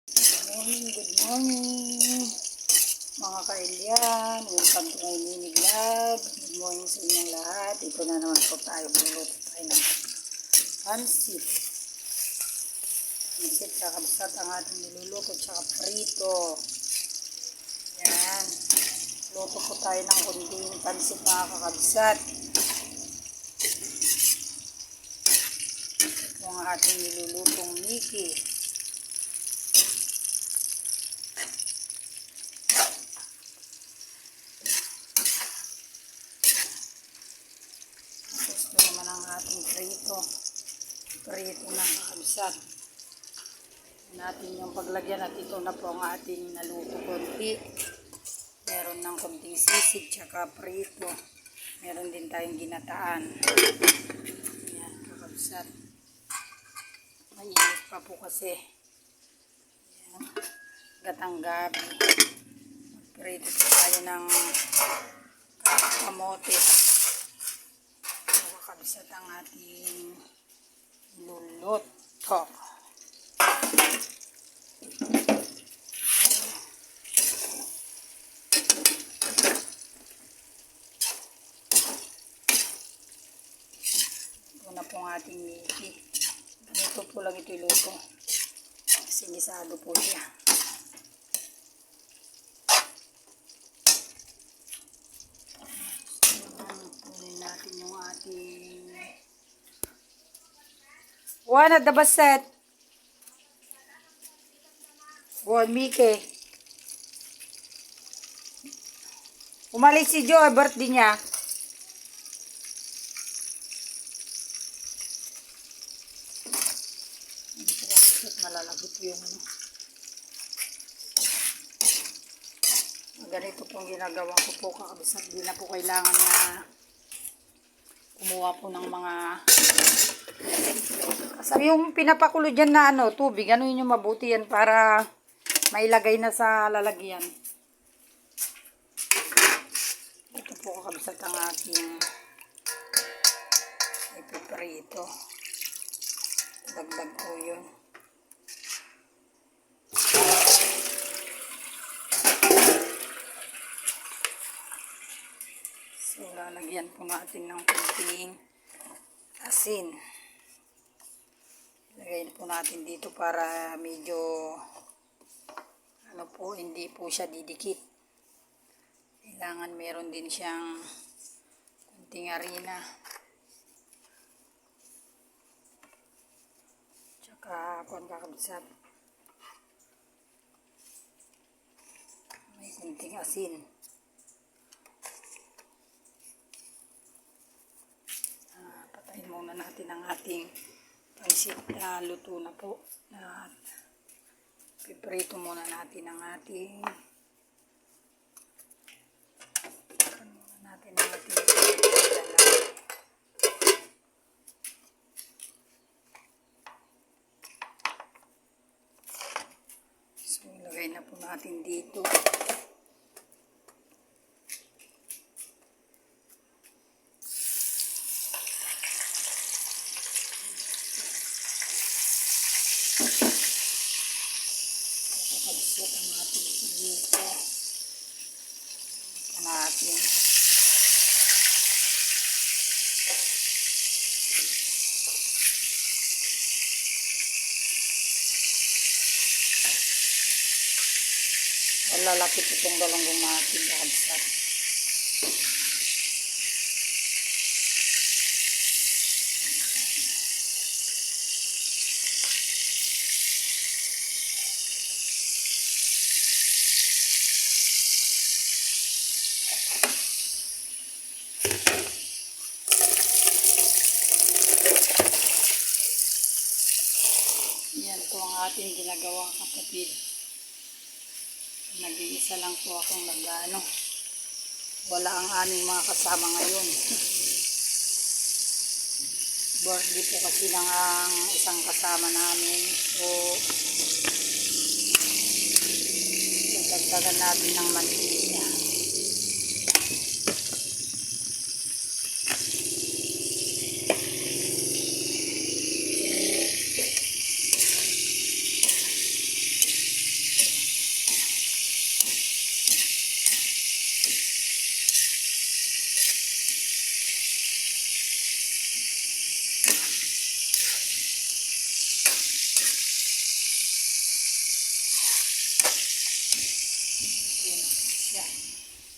Good morning, mga kailyan. Welcome to my mini vlog. Good morning sa inyong lahat. Ito na naman po tayo. Luluto tayo ng pansit. Pansit, kakabsat ang ating niluluto, tsaka prito. Yan. Luto po tayo ng kunting pansit, mga kakabsat. Ito ang ating nilulutong Mickey. Ito naman ang ating prito na kakabsat natin yung paglagyan, at ito na po ang ating naluto konti. Meron ng konting sisig tsaka prito, meron din tayong ginataan. Ayan, kakabsat, mainit pa po kasi. Ayan, gatang gabi. Prito po tayo ng kamote. Kakabsat ang ating luluto. Ito na po ang ating Mickey. Ito po lang ito iluto. Sinisado po siya. Punin natin yung ating one at the baset. One, Mickey. Umalis si Joe, birthday niya. Malalagit yung ano. Ganito pong ginagawa ko po, kakabsat. Di na po kailangan na kumuha po ng mga kasi yung pinapakulo dyan na ano, tubig, ano yun yung mabuti yan para mailagay na sa lalagyan. Ito po kakabsat ang aking ipiprito. Dagdag po yun. So, lalagyan po natin ng kunting asin. Lagyan po natin dito para medyo ano po, hindi po siya didikit. Kailangan meron din siyang kunting harina. Tsaka kung kakabsat, may kunting asin. Patayin muna natin ang ating pansit na luto na po. At piprito muna natin ang ating so, ilagay na po natin dito. Kakabsat ang ating dito natin. Lalaki po itong galonggong natin, kakabsat. Yan po ang ating ginagawa, kapatid. Nag-iisa lang po akong nag-ano. Wala ang aming mga kasama ngayon. Birthday po kasi lang ang isang kasama namin. So, dagdagan natin ng mantika.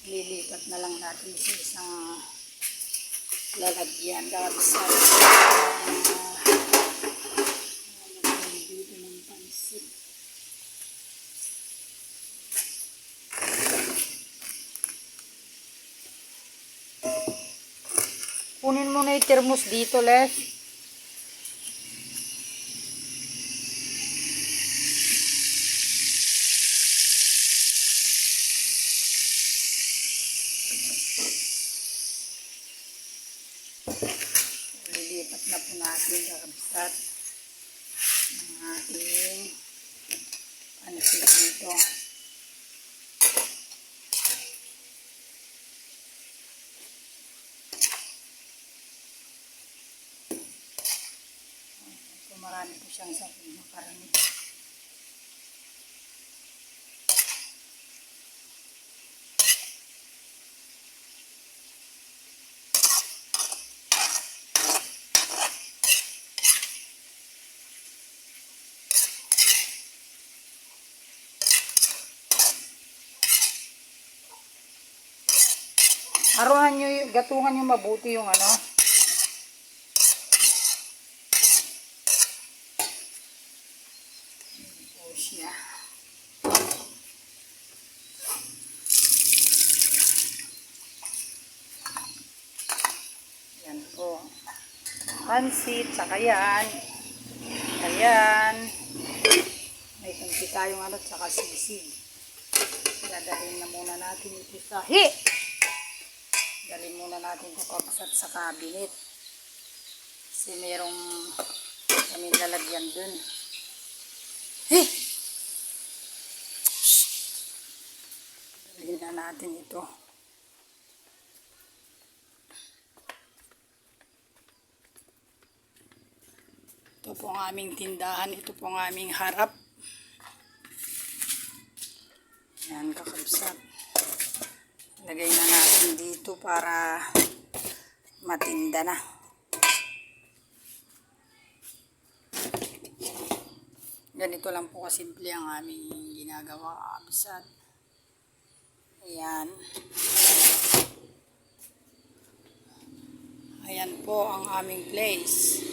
Lilipat na lang natin sa isang lalagyan. Kakabsat. Dito ng pansit. Kunin mo na yung thermos dito, Les. Lilipat na po natin, kakabsat, ang ating pansit dito. Marami po siyang sabi ng karami. Aruhan nyo, gatungan nyo mabuti yung ano. Siya. Yan po. Pansit, saka yan. Ayan. May kunti tayong ano, saka sisig. Dadalhin na muna natin ito sa dalhin muna natin ito kapsat sa cabinet. Kasi merong kami lalagyan dun. Dalhin na natin ito. Ito po ang aming tindahan. Ito po ang aming harap. Yan, kakabsat. Lagay na natin dito para matinda na. Ganito lang po kasimple ang aming ginagawa, kakabsat. Ayan. Ayan po ang aming place.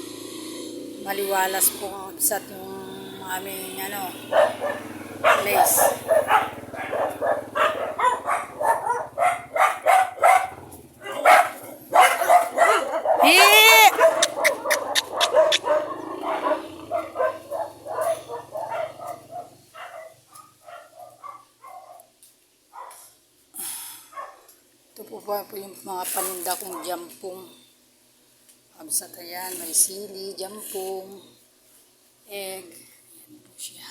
Maliwalas po kakabsat yung aming place. Ito po yung mga paninda kong jampong. Absat, ayan, may sili, jampong, egg. Ayan po siya.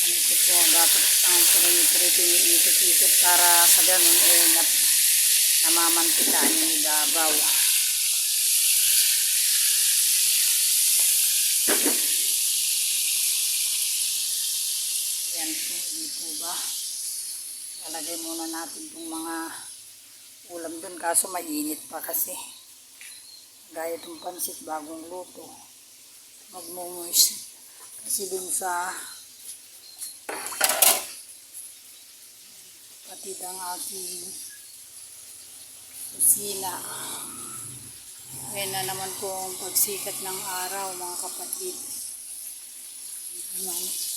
Ganito po, dapat ang pinag-ikot-ikot para sa ganun namamantika yung ibabaw. Yan po, dito ba? Lalagay muna natin itong mga ulam dun, kaso mainit pa kasi. Gaya itong pansit bagong luto. Magmumuis. Kasi dun sa patid ang ating kusina. Ngayon na naman po ang pagsikat ng araw, mga kapatid. Ayan.